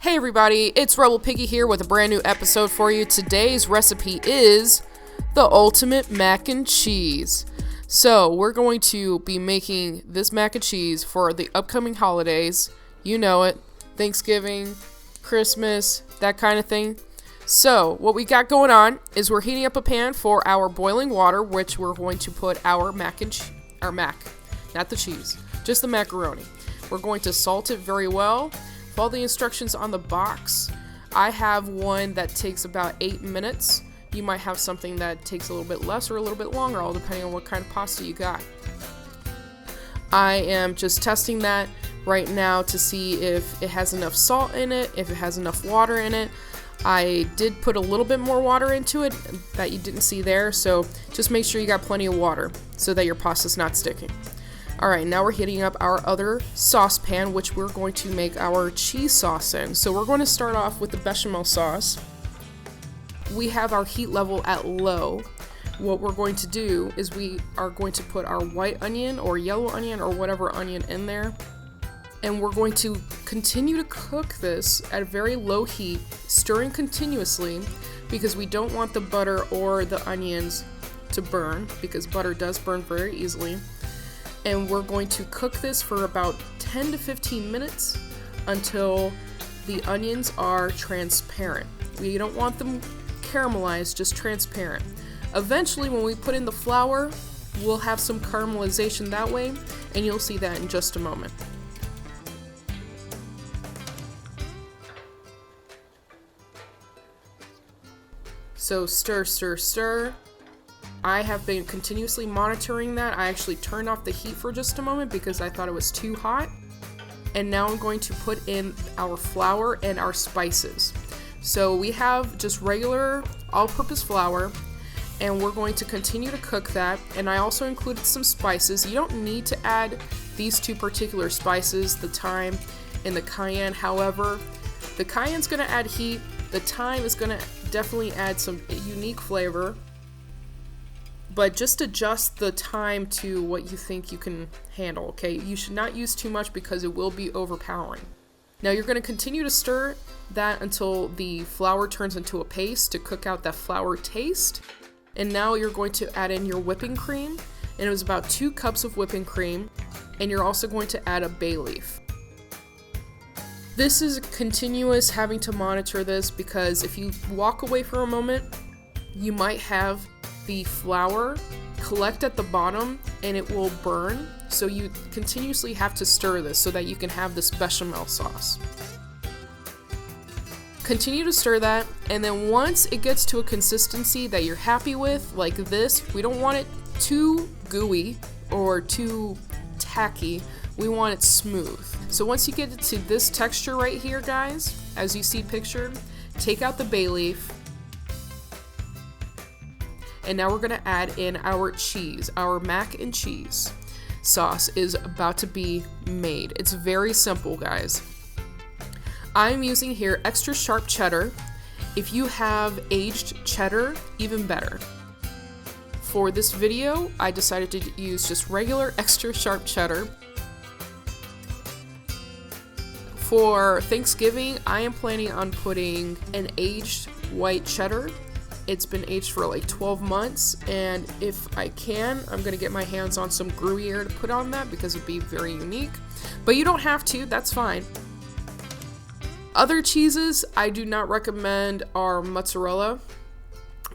Hey everybody, it's Rebel Piggy here with a brand new episode for you. Today's recipe is the ultimate mac and cheese. So we're going to be making this mac and cheese for the upcoming holidays. You know it, Thanksgiving, Christmas, that kind of thing. So what we got going on is we're heating up a pan for our boiling water, which we're going to put our not the cheese, just the macaroni. We're going to salt it very well. Follow the instructions on the box. I have one that takes about 8 minutes. You might have something that takes a little bit less or a little bit longer, all depending on what kind of pasta you got. I am just testing that right now to see if it has enough salt in it, if it has enough water in it. I did put a little bit more water into it that you didn't see there, so just make sure you got plenty of water so that your pasta's not sticking. Alright, now we're heating up our other saucepan, which we're going to make our cheese sauce in. So we're going to start off with the bechamel sauce. We have our heat level at low. What we're going to do is we are going to put our white onion or yellow onion or whatever onion in there. And we're going to continue to cook this at a very low heat, stirring continuously, because we don't want the butter or the onions to burn, because butter does burn very easily. And we're going to cook this for about 10 to 15 minutes until the onions are transparent. We don't want them caramelized, just transparent. Eventually, when we put in the flour, we'll have some caramelization that way, and you'll see that in just a moment. So stir, stir, stir. I have been continuously monitoring that. I actually turned off the heat for just a moment because I thought it was too hot. And now I'm going to put in our flour and our spices. So we have just regular all-purpose flour, and we're going to continue to cook that. And I also included some spices. You don't need to add these two particular spices, the thyme and the cayenne. However, the cayenne's going to add heat. The thyme is going to definitely add some unique flavor. But just adjust the thyme to what you think you can handle, okay? You should not use too much because it will be overpowering. Now you're going to continue to stir that until the flour turns into a paste to cook out that flour taste. And now you're going to add in your whipping cream. And it was about 2 cups of whipping cream. And you're also going to add a bay leaf. This is continuous having to monitor this because if you walk away for a moment, you might have the flour collect at the bottom and it will burn, so you continuously have to stir this so that you can have this bechamel sauce. Continue to stir that, and then once it gets to a consistency that you're happy with, like this, we don't want it too gooey or too tacky, we want it smooth. So once you get it to this texture right here, guys, as you see pictured, take out the bay leaf. And now we're going to add in our cheese. Our mac and cheese sauce is about to be made. It's very simple, guys. I'm using here extra sharp cheddar. If you have aged cheddar, even better. For this video, I decided to use just regular extra sharp cheddar. For Thanksgiving, I am planning on putting an aged white cheddar. It's been aged for like 12 months, and if I can, I'm going to get my hands on some Gruyere to put on that because it'd be very unique. But you don't have to, that's fine. Other cheeses I do not recommend are mozzarella.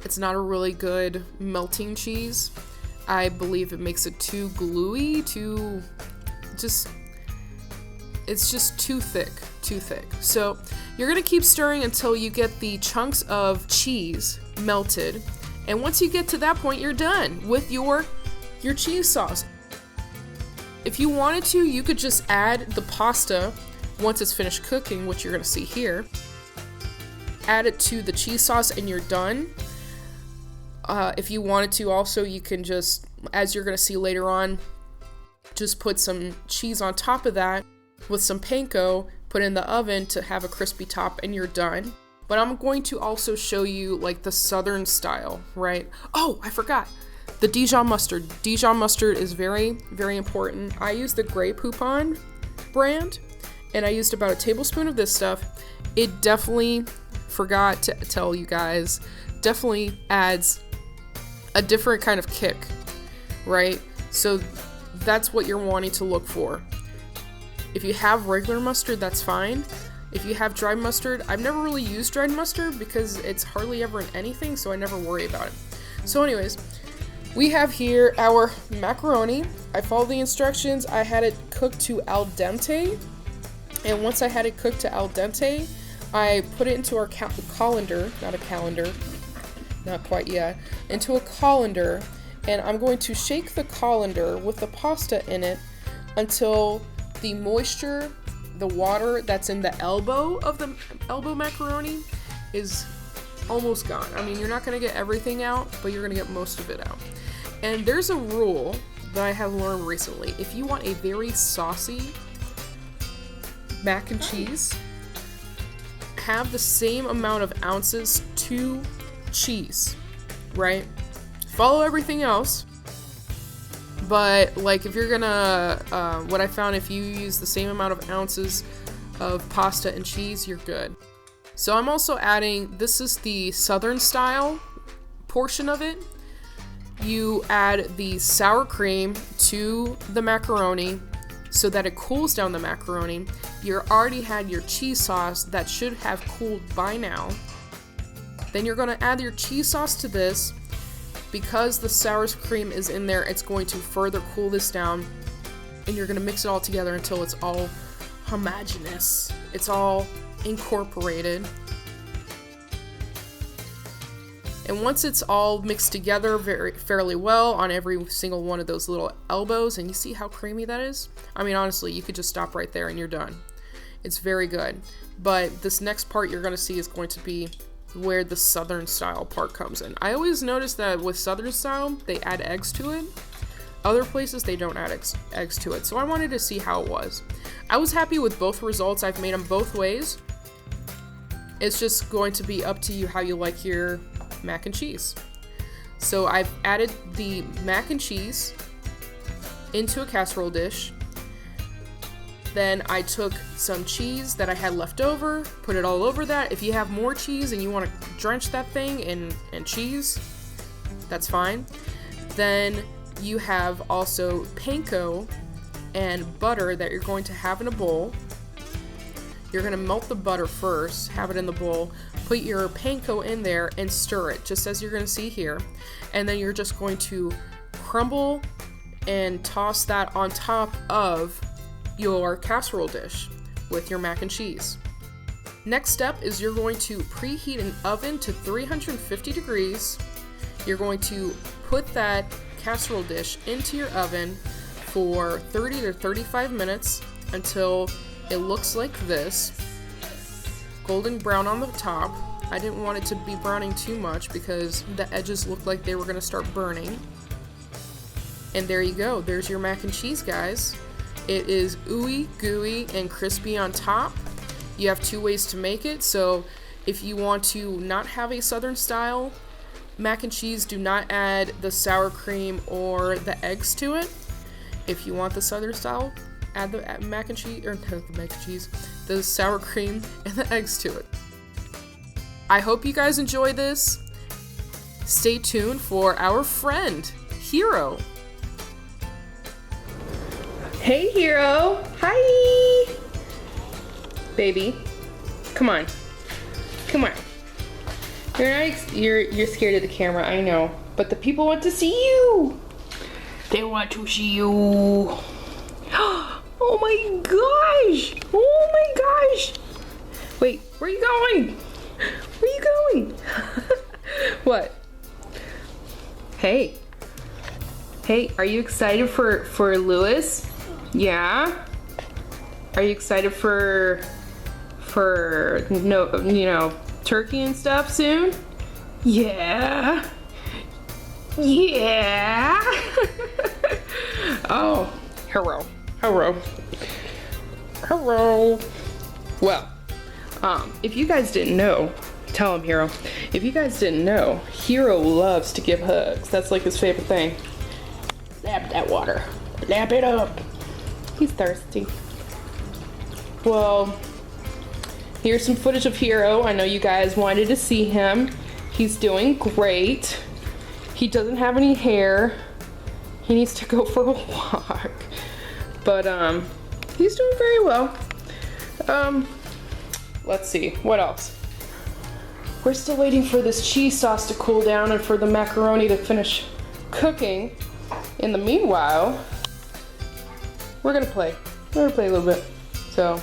It's not a really good melting cheese. I believe it makes it too gluey, it's just too thick. So you're going to keep stirring until you get the chunks of cheese melted, and once you get to that point, you're done with your cheese sauce. If you wanted to, you could just add the pasta once it's finished cooking, which you're going to see here. Add it to the cheese sauce and you're done. If you wanted to also, you can just, as you're going to see later on, just put some cheese on top of that with some panko, put in the oven to have a crispy top, and you're done. But I'm going to also show you like the southern style, right? Oh, I forgot. The Dijon mustard. Dijon mustard is very, very important. I use the gray Poupon brand, and I used about a tablespoon of this stuff. it definitely, forgot to tell you guys, definitely adds a different kind of kick, right? So that's what you're wanting to look for. If you have regular mustard, that's fine. If you have dried mustard, I've never really used dried mustard because it's hardly ever in anything, so I never worry about it. So anyways, we have here our macaroni. I followed the instructions. I had it cooked to al dente. And once I had it cooked to al dente, I put it into our colander, not a calendar, not quite yet, into a colander. And I'm going to shake the colander with the pasta in it until the moisture, the water that's in the elbow of the elbow macaroni is almost gone. I mean, you're not going to get everything out, but you're going to get most of it out. And there's a rule that I have learned recently. If you want a very saucy mac and cheese, have the same amount of ounces to cheese, right? Follow everything else. But like if you're gonna, what I found, if you use the same amount of ounces of pasta and cheese, you're good. So I'm also adding, this is the southern style portion of it. You add the sour cream to the macaroni so that it cools down the macaroni. You already had your cheese sauce that should have cooled by now. Then you're gonna add your cheese sauce to this. Because the sour cream is in there, it's going to further cool this down, and you're going to mix it all together until it's all homogeneous. It's all incorporated. And once it's all mixed together fairly well on every single one of those little elbows, and you see how creamy that is? I mean, honestly, you could just stop right there and you're done. It's very good. But this next part you're going to see is going to be where the southern style part comes in. I always notice that with southern style, they add eggs to it. Other places, they don't add eggs to it. So I wanted to see how it was. I was happy with both results. I've made them both ways. It's just going to be up to you how you like your mac and cheese. So I've added the mac and cheese into a casserole dish. Then I took some cheese that I had left over, put it all over that. If you have more cheese and you want to drench that thing in cheese, that's fine. Then you have also panko and butter that you're going to have in a bowl. You're going to melt the butter first, have it in the bowl, put your panko in there and stir it, just as you're going to see here. And then you're just going to crumble and toss that on top of your casserole dish with your mac and cheese. Next step is you're going to preheat an oven to 350 degrees. You're going to put that casserole dish into your oven for 30 to 35 minutes until it looks like this. Golden brown on the top. I didn't want it to be browning too much because the edges looked like they were going to start burning. And there you go. There's your mac and cheese, guys. It is ooey, gooey, and crispy on top. You have two ways to make it. So if you want to not have a southern style mac and cheese, do not add the sour cream or the eggs to it. If you want the southern style, add the mac and cheese, or the mac and cheese, the sour cream and the eggs to it. I hope you guys enjoy this. Stay tuned for our friend, Hero. Hey, Hero. Hi. Baby. Come on. Come on. You're scared of the camera, I know. But the people want to see you. They want to see you. Oh my gosh. Oh my gosh. Wait, where are you going? Where are you going? What? Hey. Hey, are you excited for Lewis? Yeah? Are you excited for no, you know, turkey and stuff soon? Yeah. Yeah. Oh, hello. Hello. Hello. Well, if you guys didn't know, tell him, Hero. If you guys didn't know, Hero loves to give hugs. That's like his favorite thing. Lap that water. Lap it up. He's thirsty. Well, here's some footage of Hero. I know you guys wanted to see him. He's doing great. He doesn't have any hair. He needs to go for a walk. But he's doing very well. Let's see, what else? We're still waiting for this cheese sauce to cool down and for the macaroni to finish cooking. In the meanwhile, we're gonna play. We're gonna play a little bit. So,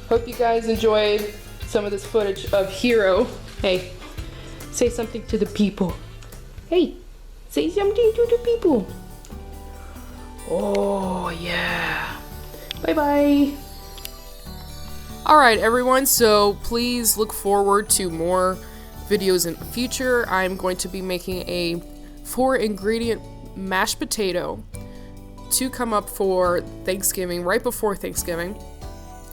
hope you guys enjoyed some of this footage of Hero. Hey, say something to the people. Hey, say something to the people. Oh, yeah. Bye-bye. Alright, everyone, so please look forward to more videos in the future. I'm going to be making a 4-ingredient mashed potato to come up for Thanksgiving, right before Thanksgiving.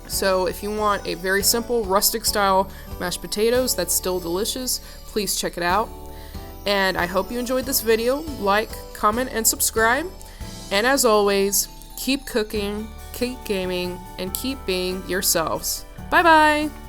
So if you want a very simple rustic style mashed potatoes that's still delicious, please check it out. And I hope you enjoyed this video. Like, comment, and subscribe. And as always, keep cooking, keep gaming, and keep being yourselves. Bye bye!